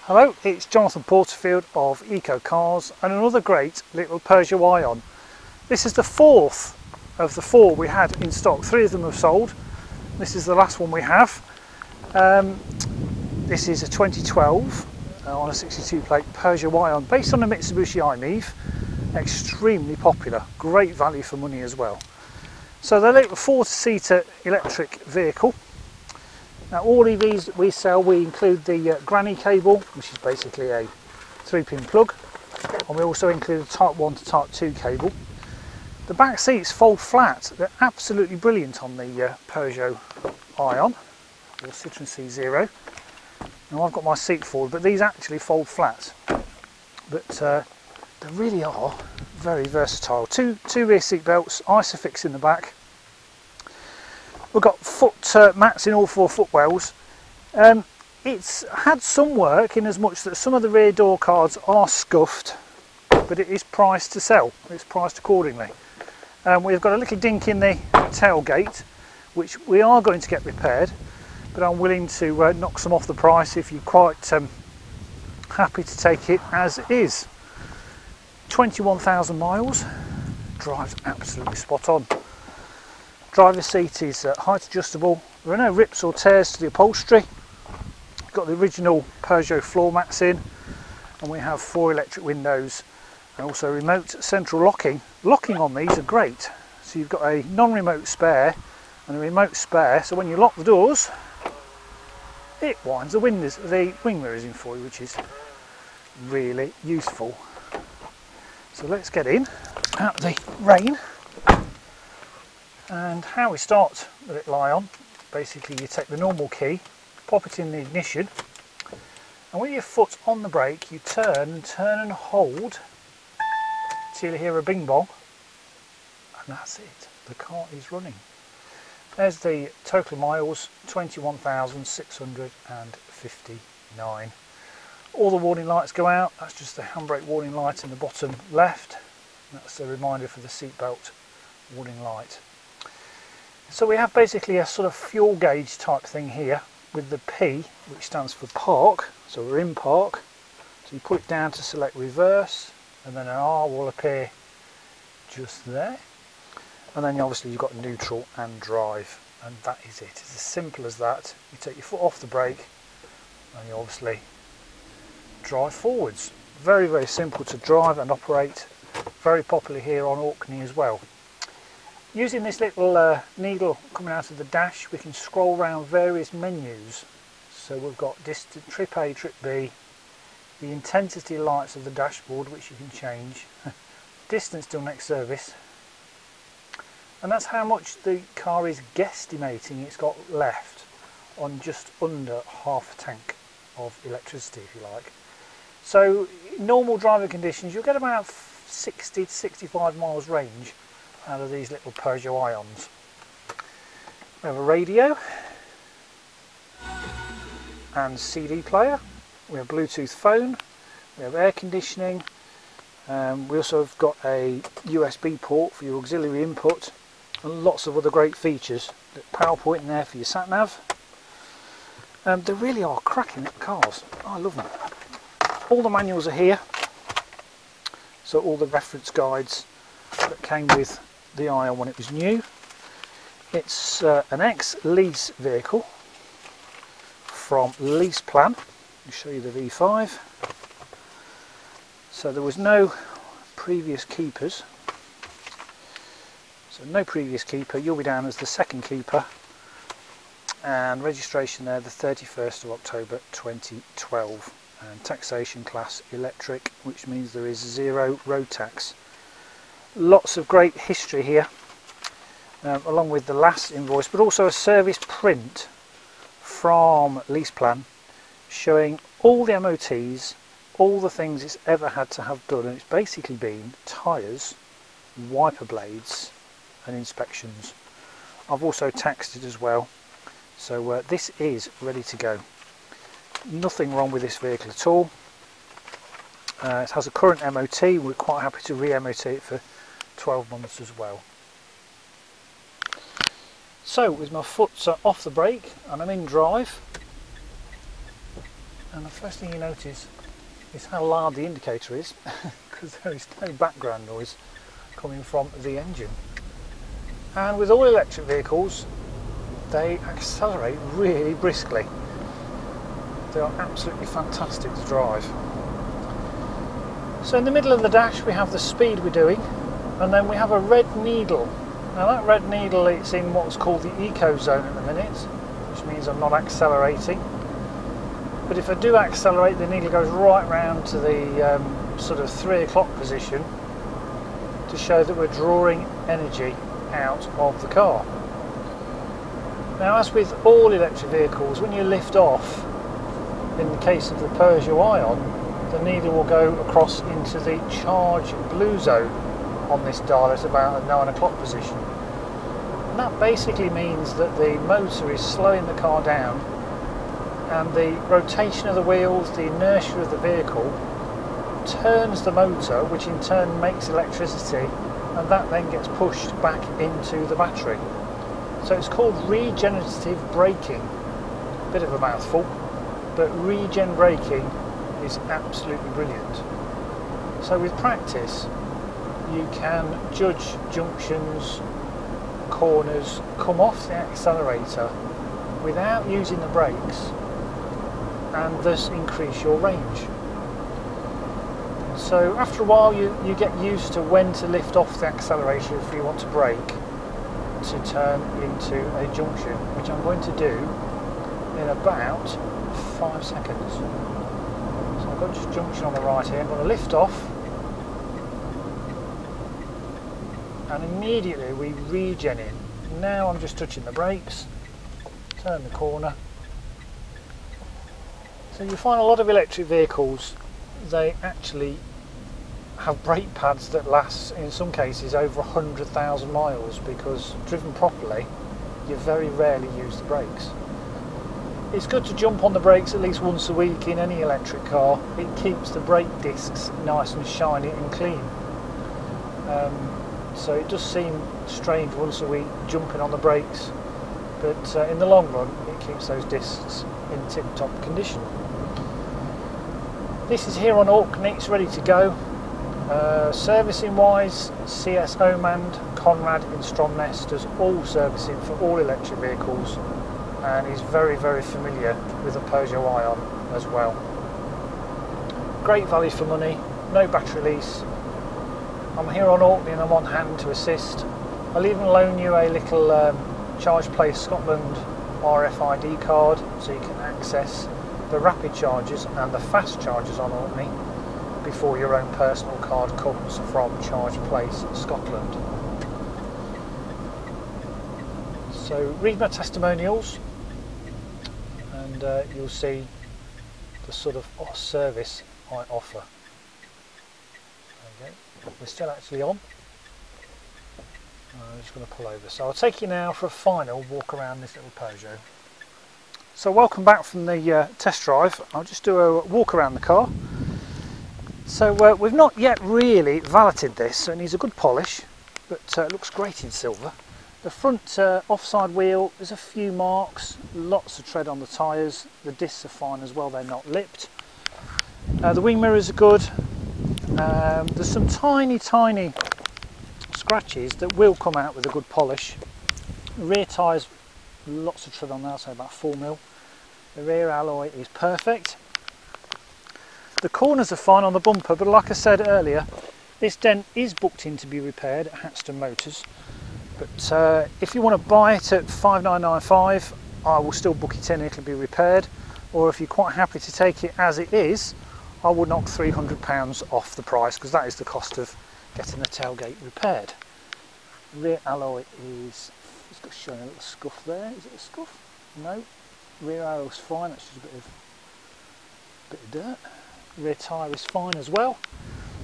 Hello, it's Jonathan Porterfield of Eco Cars and another great little Peugeot I-On. This is the fourth of the four we had in stock. Three of them have sold. This is the last one we have. This is a 2012 on a 62 plate Peugeot I-On based on a Mitsubishi i-MiEV. Extremely popular, great value for money as well. So they're a little four-seater electric vehicle. Now all EVs that we sell, we include the granny cable, which is basically a 3-pin plug, and we also include a Type 1 to Type 2 cable. The back seats fold flat. They're absolutely brilliant on the Peugeot I-On or Citroen C0. Now I've got my seat forward, but these actually fold flat. But they really are very versatile. Two rear seat belts, Isofix in the back. We've got foot mats in all four footwells. It's had some work in as much that some of the rear door cards are scuffed, but it is priced to sell. It's priced accordingly. We've got a little dink in the tailgate, which we are going to get repaired, but I'm willing to knock some off the price if you're quite happy to take it as is. 21,000 miles, drives absolutely spot on. Driver's seat is height adjustable. There are no rips or tears to the upholstery. Got the original Peugeot floor mats in, and we have 4 electric windows and also remote central locking. Locking on these are great. So you've got a non-remote spare and a remote spare, so when you lock the doors it winds the wing mirrors in for you, which is really useful. So let's get in out the rain. And how we start the little I-On, basically you take the normal key, pop it in the ignition, and with your foot on the brake you turn and hold till you hear a bing bong, and that's it, the car is running. There's the total miles, 21,659. All the warning lights go out. That's just the handbrake warning light in the bottom left, and that's a reminder for the seatbelt warning light. So we have basically a sort of fuel gauge type thing here with the P, which stands for park. So we're in park. So you put it down to select reverse, and then an R will appear just there. And then obviously you've got neutral and drive, and that is it. It's as simple as that. You take your foot off the brake and you obviously drive forwards. Very, very simple to drive and operate. Very popular here on Orkney as well. Using this little needle coming out of the dash, we can scroll around various menus. So we've got distance, trip A, trip B, the intensity lights of the dashboard, which you can change, distance till next service, and that's how much the car is guesstimating it's got left on just under half a tank of electricity, if you like. So in normal driving conditions you'll get about 60 to 65 miles range out of these little Peugeot I-Ons. We have a radio and CD player, we have Bluetooth phone, we have air conditioning, we also have got a USB port for your auxiliary input, and lots of other great features. PowerPoint in there for your sat nav. They really are cracking cars. I love them. All the manuals are here, so all the reference guides that came with the I-On when it was new. It's an ex-lease vehicle from Lease Plan. I'll show you the V5. So there was no previous keepers. So no previous keeper, you'll be down as the second keeper, and registration there the 31st of October 2012, and taxation class electric, which means there is 0 road tax. Lots of great history here, along with the last invoice, but also a service print from Lease Plan showing all the MOTs, all the things it's ever had to have done, and it's basically been tyres, wiper blades and inspections. I've also taxed it as well, so this is ready to go. Nothing wrong with this vehicle at all. It has a current MOT. We're quite happy to re-MOT it for 12 months as well. So with my foot off the brake and I'm in drive, And the first thing you notice is how loud the indicator is, because there is no background noise coming from the engine. And with all electric vehicles, they accelerate really briskly. They are absolutely fantastic to drive. So in the middle of the dash we have the speed we're doing, and then we have a red needle. Now that red needle, it's in what's called the eco zone at the minute, which means I'm not accelerating. But if I do accelerate, the needle goes right round to the sort of 3 o'clock position to show that we're drawing energy out of the car. Now, as with all electric vehicles, when you lift off, in the case of the Peugeot I-On, the needle will go across into the charge blue zone on this dial at about a 9 o'clock position. And that basically means that the motor is slowing the car down, and the rotation of the wheels, the inertia of the vehicle, turns the motor, which in turn makes electricity, and that then gets pushed back into the battery. So it's called regenerative braking. Bit of a mouthful, but regen braking is absolutely brilliant. So with practice, you can judge junctions, corners, come off the accelerator without using the brakes, and thus increase your range. So after a while you get used to when to lift off the accelerator if you want to brake to turn into a junction, which I'm going to do in about 5 seconds. So I've got just junction on the right here. I'm going to lift off, and immediately we regen in. Now I'm just touching the brakes, turn the corner. So you find a lot of electric vehicles, they actually have brake pads that last, in some cases, over 100,000 miles, because driven properly you very rarely use the brakes. It's good to jump on the brakes at least once a week in any electric car. It keeps the brake discs nice and shiny and clean. So it does seem strange once a week jumping on the brakes, but in the long run it keeps those discs in tip-top condition. This is here on Orkney, it's ready to go. Servicing wise, CS Omand, Conrad in Stromness does all servicing for all electric vehicles, and is very familiar with the Peugeot I-On as well. Great value for money, no battery lease. I'm here on Orkney and I'm on hand to assist. I'll even loan you a little Charge Place Scotland RFID card so you can access the rapid chargers and the fast chargers on Orkney before your own personal card comes from Charge Place Scotland. So read my testimonials and you'll see the sort of service I offer. Okay, we're still actually on. I'm just going to pull over. So I'll take you now for a final walk around this little Peugeot. So welcome back from the test drive. I'll just do a walk around the car. So we've not yet really valeted this, so it needs a good polish, but it looks great in silver. The front offside wheel, there's a few marks, lots of tread on the tyres. The discs are fine as well, they're not lipped. The wing mirrors are good. There's some tiny scratches that will come out with a good polish. The rear tyres, lots of tread on there, so about 4mm. The rear alloy is perfect. The corners are fine on the bumper, but like I said earlier, this dent is booked in to be repaired at Hatston Motors. But if you want to buy it at $5,995, I will still book it in, it'll be repaired. Or if you're quite happy to take it as it is, I would knock £300 off the price, because that is the cost of getting the tailgate repaired. Rear alloy is, it's got showing a little scuff there. Is it a scuff? No. Rear alloy's fine, that's just a bit of dirt. Rear tyre is fine as well.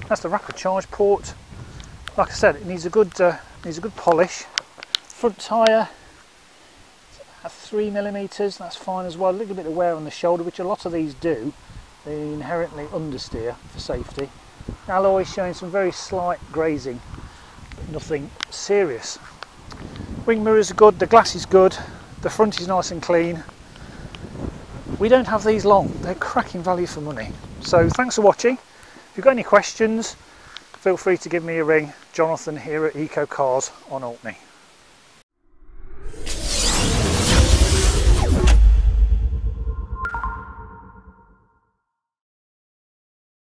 That's the rapid charge port. Like I said, it needs a good polish. Front tyre, at 3mm, that's fine as well. A little bit of wear on the shoulder, which a lot of these do. They inherently understeer for safety. Alloy showing some very slight grazing, but nothing serious. Wing mirrors are good, the glass is good, the front is nice and clean. we don't have these long. They're cracking value for money. So thanks for watching. If you've got any questions, feel free to give me a ring. Jonathan here at Eco Cars on Orkney.